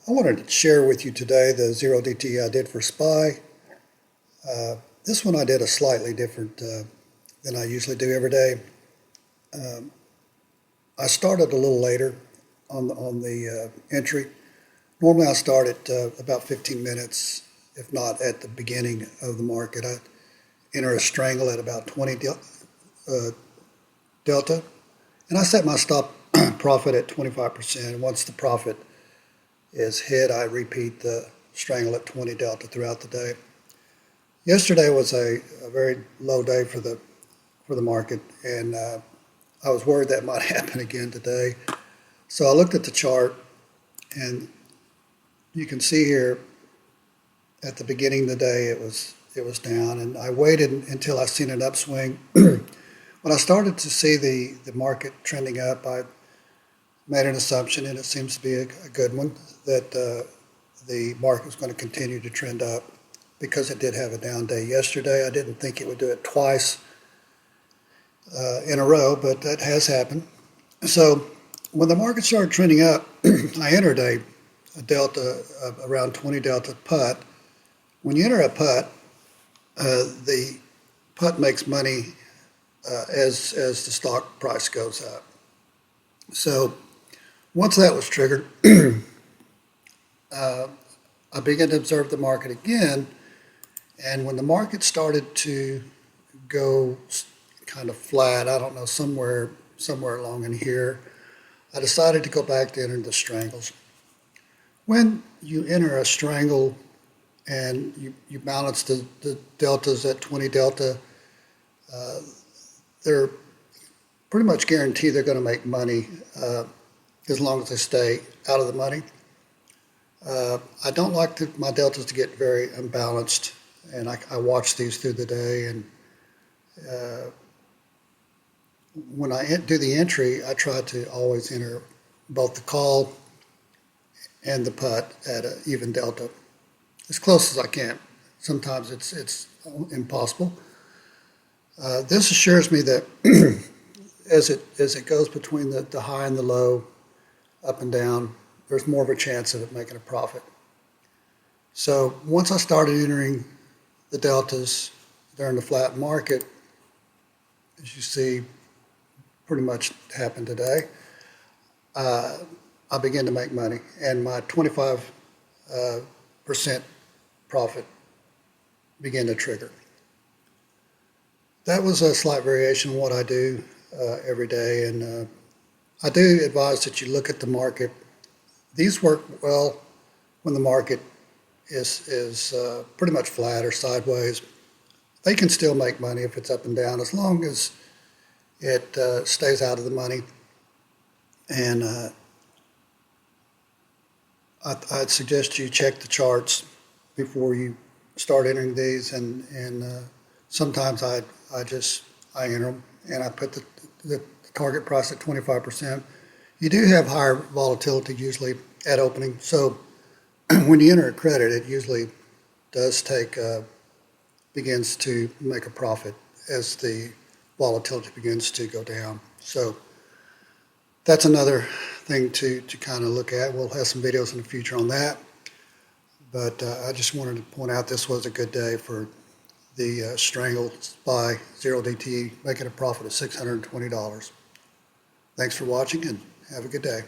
I wanted to share with you today the 0DTE I did for SPY. This one I did a slightly different than I usually do every day. I started a little later on the entry. Normally I start at about 15 minutes, if not at the beginning of the market. I enter a strangle at about 20 delta, and I set my stop profit at 25%. And once the profit is hit, I repeat the strangle at 20 delta throughout the day. Yesterday was a very low day for the market, and I was worried that might happen again today. So I looked at the chart, and you can see here at the beginning of the day it was down, and I waited until I seen an upswing. When I started to see the market trending up, I made an assumption, and it seems to be a good one, that the market was going to continue to trend up because it did have a down day yesterday. I didn't think it would do it twice in a row, but that has happened. So when the market started trending up, I entered a delta of around 20 delta put. When you enter a put, the put makes money as the stock price goes up. So once that was triggered, I began to observe the market again, and when the market started to go kind of flat, I don't know, somewhere along in here, I decided to go back to enter the strangles. When you enter a strangle and you balance the deltas at 20 delta, they're pretty much guaranteed they're going to make money as long as they stay out of the money. I don't like my deltas to get very unbalanced, and I watch these through the day, and when I do the entry, I try to always enter both the call and the put at an even delta, as close as I can. Sometimes it's impossible. This assures me that as it goes between the high and the low, up and down, there's more of a chance of it making a profit. So once I started entering the deltas during the flat market, as you see pretty much happened today, I began to make money, and my 25% profit began to trigger. That was a slight variation of what I do every day, and I do advise that you look at the market. These work well when the market is pretty much flat or sideways. They can still make money if it's up and down, as long as it stays out of the money. And I'd suggest you check the charts before you start entering these, and sometimes I enter them, and I put the target price at 25%. You do have higher volatility usually at opening, so when you enter a credit, it usually does begins to make a profit as the volatility begins to go down. So that's another thing to kind of look at. We'll have some videos in the future on that, but I just wanted to point out this was a good day for the strangle SPY 0DTE, making a profit of $620. Thanks for watching, and have a good day.